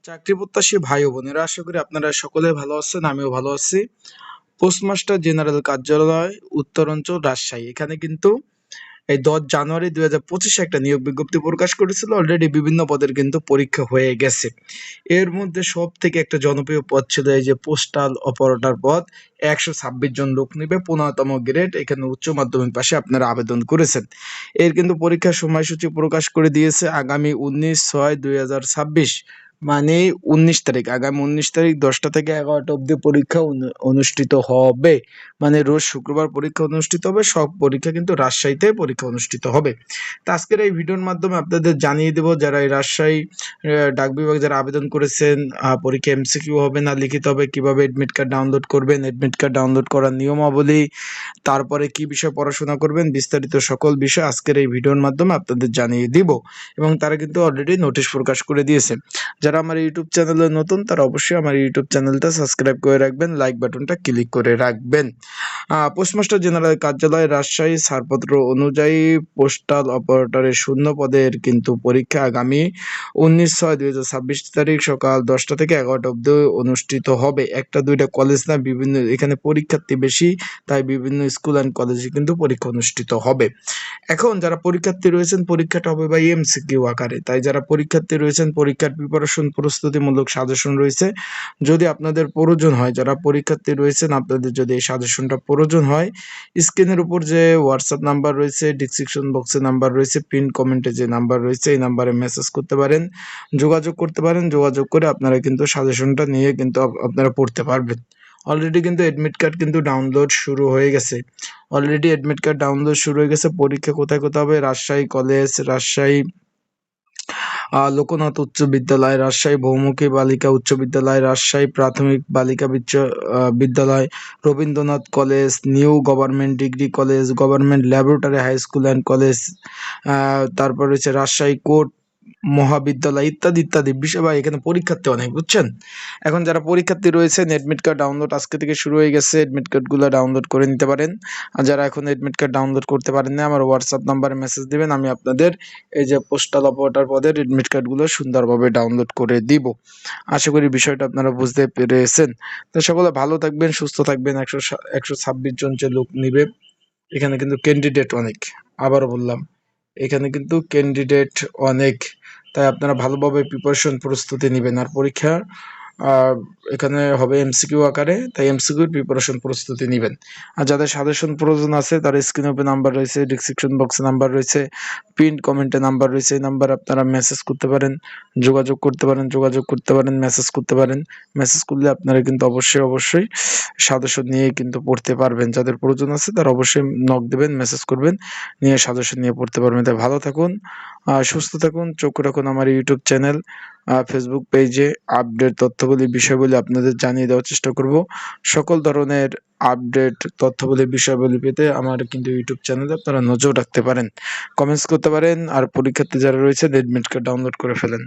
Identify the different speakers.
Speaker 1: চাকরি প্রত্যাশী ভাই ও বোনেরা, আশা করি আপনারা সকলে ভালো আছেন। আমিও ভালো আছি। পোস্টমাস্টার জেনারেল কার্যালয় উত্তরাঞ্চল রাজশাহী, এখানে কিন্তু এই 10 জানুয়ারি 2025 একটা নিয়োগ বিজ্ঞপ্তি প্রকাশ করেছিল। অলরেডি বিভিন্ন পদের কিন্তু পরীক্ষা হয়ে গেছে। এর মধ্যে সব থেকে একটা জনপ্রিয় পদ ছিল এই যে পোস্টাল অপারেটর পদ। 126 জন লোক নিবে, 15তম গ্রেড। এখানে উচ্চ মাধ্যমিক পাশে আপনারা আবেদন করেছেন। এর কিন্তু পরীক্ষার সময়সূচি প্রকাশ করে দিয়েছে আগামী 19/6/2026, মানে 19 তারিখ। আগামী 19 তারিখ 10টা থেকে 11টা অবধি পরীক্ষা অনুষ্ঠিত হবে। মানে রোজ শুক্রবার পরীক্ষা অনুষ্ঠিত হবে। সব পরীক্ষা কিন্তু রাজশাহীতে পরীক্ষা অনুষ্ঠিত হবে। তো আজকের এই ভিডিওর মাধ্যমে আপনাদের জানিয়ে দেব, যারা এই রাজশাহী ডাক বিভাগ যারা আবেদন করেছেন, পরীক্ষা এমসিকিউ হবে না লিখিত হবে, কিভাবে এডমিট কার্ড ডাউনলোড করবেন, এডমিট কার্ড ডাউনলোড করার নিয়মাবলী, তারপরে কি বিষয়ে পড়াশোনা করবেন, বিস্তারিত সকল বিষয় আজকের এই ভিডিওর মাধ্যমে আপনাদের জানিয়ে দিব। এবং তারা কিন্তু অলরেডি নোটিশ প্রকাশ করে দিয়েছে। যারা আমার ইউটিউব চ্যানেলে নতুন, তারা অবশ্যই আমার ইউটিউব চ্যানেলটা সাবস্ক্রাইব করে রাখবেন, লাইক বাটনটা ক্লিক করে রাখবেন। পোস্টমাস্টার জেনারেল কার্যালয় রাজশাহী ছাড়পত্র অনুযায়ী পোস্টাল অপারেটরের শূন্য পদের কিন্তু পরীক্ষা আগামী 19/6/2026 তারিখ সকাল 10টা থেকে 11টা অবধি অনুষ্ঠিত হবে। একটা দুইটা কলেজ না, বিভিন্ন এখানে পরীক্ষার্থী বেশি, তাই বিভিন্ন স্কুল অ্যান্ড কলেজে কিন্তু পরীক্ষা অনুষ্ঠিত হবে। এখন যারা পরীক্ষার্থী রয়েছেন, পরীক্ষাটা হবে বা এমসিকিউ আকারে। তাই যারা পরীক্ষার্থী রয়েছেন, পরীক্ষার প্রিপারেশন প্রস্তুতিমূলক সাজেশন রয়েছে। যদি আপনাদের প্রয়োজন হয়, যারা পরীক্ষার্থী রয়েছেন, আপনাদের যদি এই সাজেশনটা প্রয়োজন হয়, স্ক্রিনের উপর যে হোয়াটসঅ্যাপ নাম্বার রয়েছে, ডিসক্রিপশন বক্সে নাম্বার রয়েছে, পিন কমেন্টে যে নাম্বার রয়েছে, এই নাম্বারে মেসেজ করতে পারেন, যোগাযোগ করতে পারেন। যোগাযোগ করে আপনারা কিন্তু সাজেশনটা নিয়ে কিন্তু আপনারা পড়তে পারবেন। অলরেডি কিন্তু এডমিট কার্ড কিন্তু ডাউনলোড শুরু হয়ে গেছে। পরীক্ষা কোথায় কোথায় হবে? রাজশাহী কলেজ, রাজশাহী লোকনাথ উচ্চ বিদ্যালয়, রাজশাহী বহুমুখী বালিকা উচ্চ বিদ্যালয়, রাজশাহী প্রাথমিক বালিকা বিদ্যালয়, Rabindranath college, new government degree college, government laboratory high school and college, তারপর রয়েছে রাজশাহী কোর্ট মহাবিদ্যালয়, ইত্যাদি ইত্যাদি বিষয়। বা এখানে পরীক্ষার্থী অনেক, বুঝছেন। এখন যারা পরীক্ষার্থী রয়েছেন, এডমিট কার্ড ডাউনলোড আজকে থেকে শুরু হয়ে গেছে। এডমিট কার্ডগুলো ডাউনলোড করে নিতে পারেন। আর যারা এখন এডমিট কার্ড ডাউনলোড করতে পারেন না, আমার হোয়াটসঅ্যাপ নাম্বারে মেসেজ দিবেন, আমি আপনাদের এই যে পোস্টাল অপারেটর পদের এডমিট কার্ডগুলো সুন্দরভাবে ডাউনলোড করে দিব। আশা করি বিষয়টা আপনারা বুঝতে পেরেছেন। তো সকলে ভালো থাকবেন, সুস্থ থাকবেন। 126 জন যে লোক নিবে, এখানে কিন্তু ক্যান্ডিডেট অনেক। আবারও বললাম, এখানে কিন্তু ক্যান্ডিডেট অনেক। তাই আপনারা ভালোভাবে প্রিপারেশন প্রস্তুতি নেবেন। আর পরীক্ষা এখানে হবে এমসিকিউ আকারে, তাই এমসিকিউর প্রিপারেশন প্রস্তুতি নেবেন। আর যাদের সাজেশন প্রয়োজন আছে, তার স্ক্রিনে উপরে নাম্বার রয়েছে, ডিসক্রিপশন বক্সে নাম্বার রয়েছে, পিন কমেন্টে নাম্বার রয়েছে। এই নাম্বারে আপনারা মেসেজ করতে পারেন, যোগাযোগ করতে পারেন, মেসেজ করতে পারেন। মেসেজ করলে আপনারা কিন্তু অবশ্যই সাজেশন নিয়ে কিন্তু পড়তে পারবেন। যাদের প্রয়োজন আছে তারা অবশ্যই নক দেবেন, মেসেজ করবেন, নিয়ে সাজেশন নিয়ে পড়তে পারবেন। তাই ভালো থাকুন, সুস্থ থাকুন, চোখ রাখুন আমার ইউটিউব চ্যানেল, ফেসবুক পেজে। আপডেট তথ্যগুলি বিষয়গুলি আপনাদের জানিয়ে দেওয়ার চেষ্টা করব। সকল ধরনের আপডেট তথ্যগুলি বিষয়গুলি পেতে আমার কিন্তু ইউটিউব চ্যানেলে আপনারা নজর রাখতে পারেন, কমেন্টস করতে পারেন। আর পরীক্ষার্থী যারা রয়েছে, এডমিট কার্ড ডাউনলোড করে ফেলেন।